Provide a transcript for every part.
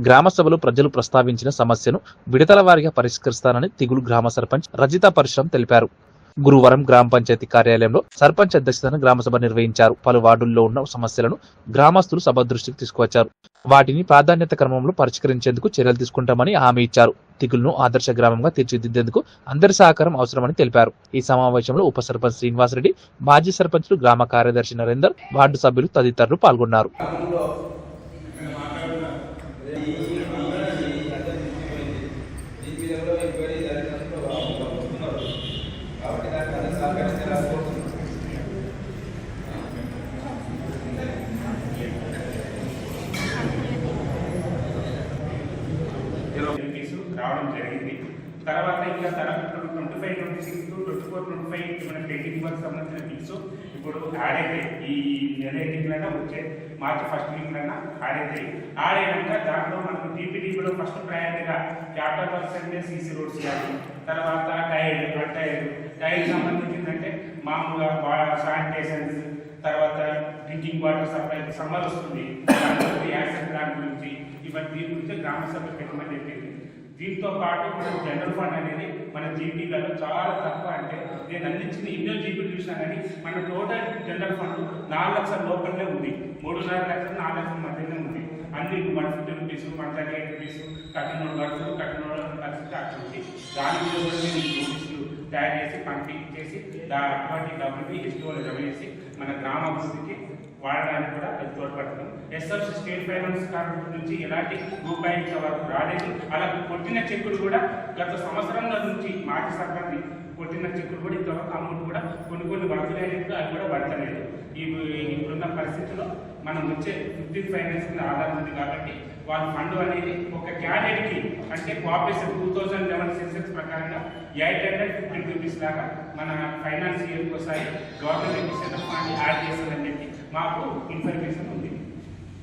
గ్రామ సభలో ప్రజలు ప్రస్తావించిన సమస్యను విడతల వారీగా పరిష్కరిస్తానని తిగులు గ్రామ సర్పంచ్ రజిత పరశురాం తెలిపారు. గురువారం గ్రామ పంచాయతీ కార్యాలయంలో సర్పంచ్ అధ్యక్షతన గ్రామసభ నిర్వహించారు. పలు వార్డుల్లో ఉన్న సమస్యలను గ్రామస్తులు సభ దృష్టికి తీసుకువచ్చారు. వాటిని ప్రాధాన్యత క్రమంలో పరిష్కరించేందుకు చర్యలు తీసుకుంటామని హామీ ఇచ్చారు. తిగులును ఆదర్శ గ్రామంగా తీర్చిదిద్దేందుకు అందరి సహకారం అవసరమని తెలిపారు. ఈ సమావేశంలో ఉప సర్పంచ్ శ్రీనివాసరెడ్డి, మాజీ సర్పంచ్లు, గ్రామ కార్యదర్శి నరేందర్, వార్డు సభ్యులు తదితరులు పాల్గొన్నారు. రావడం జరిగింది. తర్వాత ఇంకా 25, 26, 24, 25 మన పెయింటింగ్ వర్క్ సంబంధించిన బిల్స్ ఇప్పుడు యాడ్ అయితే ఈ నెల ఎండింగ్లైనా వచ్చే మార్చి 1st వీక్లైనా యాడ్ అవుతాయి. యాడ్ అయినాక దాంట్లో మనకు టీపీడీలో ఫస్ట్ ప్రయారిటీగా క్యాపిటల్ వర్క్స్ అంటే సీసీ రోడ్స్ చేయాలి. తర్వాత టైల్ సంబంధించిందంటే మామూలుగా శానిటేషన్స్, తర్వాత డ్రింకింగ్ వాటర్ సప్లై సమ్మర్ వస్తుంది యాక్సిడెంట్ దాని గురించి దీని గురించి గ్రామ సభ పెట్టమని చెప్పింది. దీంతో పాటు మన జనరల్ ఫండ్ అనేది మన జీపీలలో చాలా తక్కువ. అంటే నేను అందించిన ఎన్నో జీపీలు చూసినా కానీ మన టోటల్ జనరల్ ఫండ్ 4 లక్షల లోపలనే ఉంది. 3.5 లక్షలు 4 లక్షల మధ్యనే ఉంది. అన్ని 150 రూపీస్, 138 రూపీస్ కట్టిన ఖర్చు అటువంటి దాని మీద నోటీసులు తయారు చేసి పంపించేసి అటువంటి డబ్బుని ఎస్టీఓలో జమ చేసి మన గ్రామ అభివృద్ధికి వాడడానికి కూడా అది తోడ్పడుతుంది. ఎస్ఎఫ్సి స్టేట్ ఫైనాన్స్ కార్పొరేషన్ నుంచి ఎలాంటి రూపాయి వరకు రాలేదు. అలా కొట్టిన చెక్కులు కూడా గత సంవత్సరంలో నుంచి మాజీ సర్పంచ్ కొట్టిన చెక్కులు కూడా ఇంతవరకు అమౌంట్ కూడా కొన్ని పడుతున్నాయి, అది కూడా పడతలేదు. ఇప్పుడున్న పరిస్థితుల్లో మనం వచ్చే 15 ఫైనాన్స్ ఆధారం ఉంది కాబట్టి వాళ్ళ ఫండ్ అనేది ఒక క్యాడెట్కి అంటే పాపులేషన్ 2011 సెన్సెక్స్ ప్రకారంగా 850 రూపీస్ లాగా మన ఫైనాన్స్ ఇయర్కి వస్తాయి. గవర్నమెంట్ ఇచ్చిన ఫండ్ యాడ్ చేస్తుందని చెప్పి మాకు ఇన్ఫర్మేషన్ ఉంది.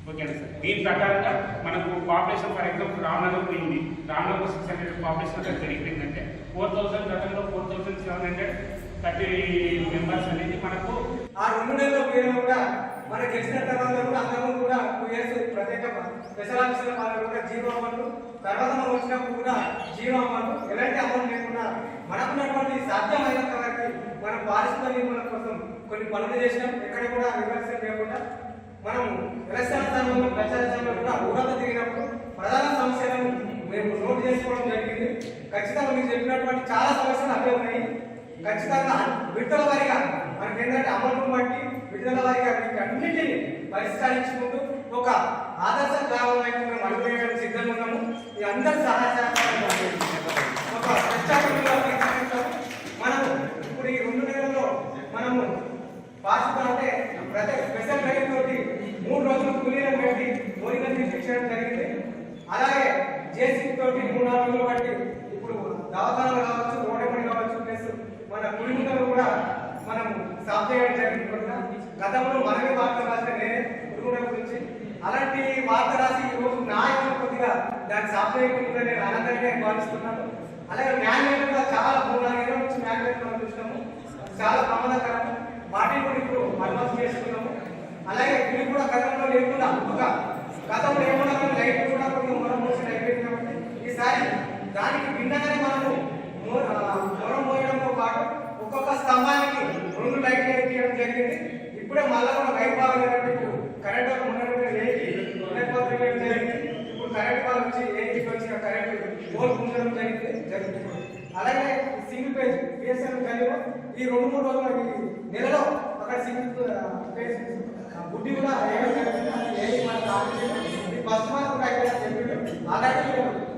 ఓకేనా సార్? దీని ప్రకారంగా మనకు పాపులేషన్ ఫర్ ఎగ్జాంపుల్ రామ్నగర్ పోయింది. రామ్నగర్ 600 పాపులేషన్ అక్కడ జరిగిపోయిందంటే 4000 గతంలో 4730 మెంబర్స్ అనేది మనకు ఆ 2 నెలల పేరు కూడా మనకి గెలిచిన తర్వాత కూడా అందరూ కూడా 2 ఇయర్స్ ప్రత్యేక స్పెషల్ ఆఫీసర్ వాళ్ళు కూడా 0 అమలు, తర్వాత మనం వచ్చినప్పుడు కూడా 0 అమలు, ఎలాంటి అమలు లేకుండా మనకున్నటువంటి సాధ్యమైనంత వరకు మనం పారిశుద్ధ నిర్మూలన కోసం కొన్ని పనులు చేసినాం. ఎక్కడ కూడా విమర్శలు లేకుండా మనం ఎలక్షన్ సమయంలో ప్రచారంలో కూడా ఊరత తిరిగినప్పుడు ప్రధాన సమస్యలను మేము నోట్ చేసుకోవడం జరిగింది. ఖచ్చితంగా మీరు చెప్పినటువంటి చాలా సమస్యలు అవే ఉన్నాయి. ఖచ్చితంగా విడుదల వారిగా మనకి ఏంటంటే అమలును బట్టి విడుదల వారిగా అన్నింటినీ పరిష్కరించుకుంటూ ఒక ఆదర్శ గ్రామం వైపు మేము అడుగువేయడానికి సిద్ధంగా ఉన్నాము. ఈ అందరి సహాయ సహకారాలు ఒక మనము ఇప్పుడు ఈ 2 నెలల్లో మనము పాస్ అంటే ప్రతి స్పెషల్ డ్రైవ్ తోటి 3 రోజులు కూలీలను పెట్టి మోరిగా తీర్చడం జరిగింది. అలాగే జేసీబీ తోటి 3-4 రోజులు బట్టి ఇప్పుడు దవాఖానాలు కావచ్చు, రోడ్డు కావచ్చు, ప్లస్ మన కుటుంబాలు కూడా మనం సాఫ్ చేయడం జరిగింది. గతంలో మనమే వార్త రాస్తే నేనే కుటుంబం గురించి అలాంటి వార్త రాసి ఈరోజు నాయకులు కొద్దిగా దాన్ని సాఫ్ చేయకుండా నేను ఆనందంగా భావిస్తున్నాను. అలాగే మ్యాన్యువల్ కూడా చాలా 3-4 ఏళ్ళ నుంచి మ్యాన్యువల్ మనం చూసినాము, చాలా ప్రమాదకరం. వాటిని కూడా ఇప్పుడు అడ్వాన్స్ చేసుకున్నాము. అలాగే ఇవి కూడా గతంలో లేకుండా గతంలో ఏమన్నా లైట్ కూడా కొంచెం మొరం మోసం అయిపోయింది కాబట్టి ఈసారి దానికి భిన్నంగానే మనము మొరం మోయడంతో పాటు ఒక్కొక్క స్తంభానికి 2 లైట్లు వేయడం జరిగింది. ఇప్పుడే మళ్ళా కూడా లైట్ బాగాలేదంటే ఇప్పుడు కరెంట్ వాళ్ళు ఉండడం జరిగింది. ఇప్పుడు కరెంట్ వాళ్ళు వచ్చి ఏకి వచ్చిన కరెంట్ పోల్ ఉండడం జరుగుతుంది. అలాగే సింగిల్ పేజ్ బిఎస్ఎన్ కలిగి ఈ 2-3 రోజులు నెలలో అక్కడ సింగిల్ పేజ్ బుడ్డి కూడా బస్ మార్క్ అలాంటి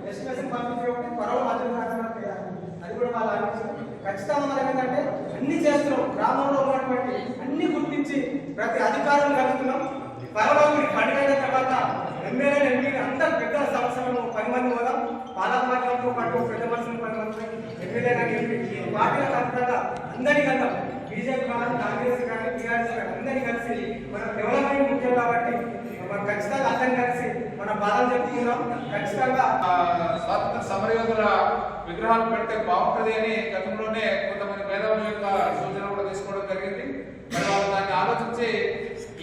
ఎస్టిమేషన్ పంపించే త్వరలో అది కూడా వాళ్ళు ఆలోచించారు. ఖచ్చితంగా మనం ఏంటంటే అన్ని చేస్తున్నాం. గ్రామంలో ఉన్నటువంటి అన్ని గుర్తించి ప్రతి అధికారులు కలుగుతున్నాం. త్వరలో మీరు పండుగైన తర్వాత ఎమ్మెల్యేలు ఎంపీలు అందరు పెద్ద సంవత్సరంలో 10 మంది పోదాం. పాలకవర్గంతో పాటు పెద్ద మనుషులు 10 మంది ఎమ్మెల్యే కానీ ఎంపీ పార్టీల కనుక అందరినీ కన్నా బీజేపీ కానీ, కాంగ్రెస్ కానీ, టీఆర్ఎస్ కానీ అందరినీ కలిసి మన డెవలప్మెంట్ ముఖ్యం కాబట్టి మనం ఖచ్చితంగా అందరినీ కలిసి మన బాధలు చెప్తున్నాం. ఖచ్చితంగా స్వాతంత్ర సమరయోధుల విగ్రహాలు పెడితే బాగుంటుంది అని గతంలోనే కొంతమంది మేధావుల యొక్క సూచన కూడా తీసుకోవడం జరిగింది. దాన్ని ఆలోచించి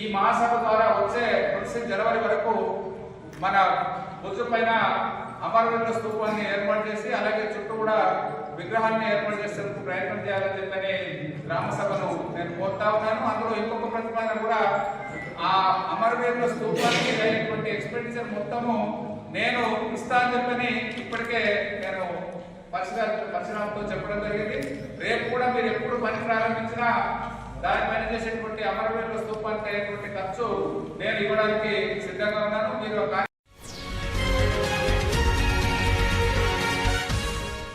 ఈ మహాసభ ద్వారా వచ్చే 26 జనవరి వరకు మన భుజ పైన అమరవీరుల స్తూపాన్ని ఏర్పాటు చేసి అలాగే చుట్టూ కూడా విగ్రహాన్ని ఏర్పాటు చేసేందుకు ప్రయత్నం చేయాలని చెప్పని గ్రామ సభను నేను కోరుతా ఉన్నాను. అందులో ఇంకొక ప్రతిపాదన కూడా ఆ అమరవీరుల స్తూపానికి అయినటువంటి ఎక్స్పెండిచర్ మొత్తము నేను ఇస్తా అని చెప్పని ఇప్పటికే నేను పరిశ్రమతో చెప్పడం జరిగింది. రేపు కూడా మీరు ఎప్పుడు పని ప్రారంభించినా దానిపైన చేసేటువంటి అమరవీరుల స్తూపానికి అయినటువంటి ఖర్చు నేను ఇవ్వడానికి సిద్ధంగా ఉన్నాను. మీరు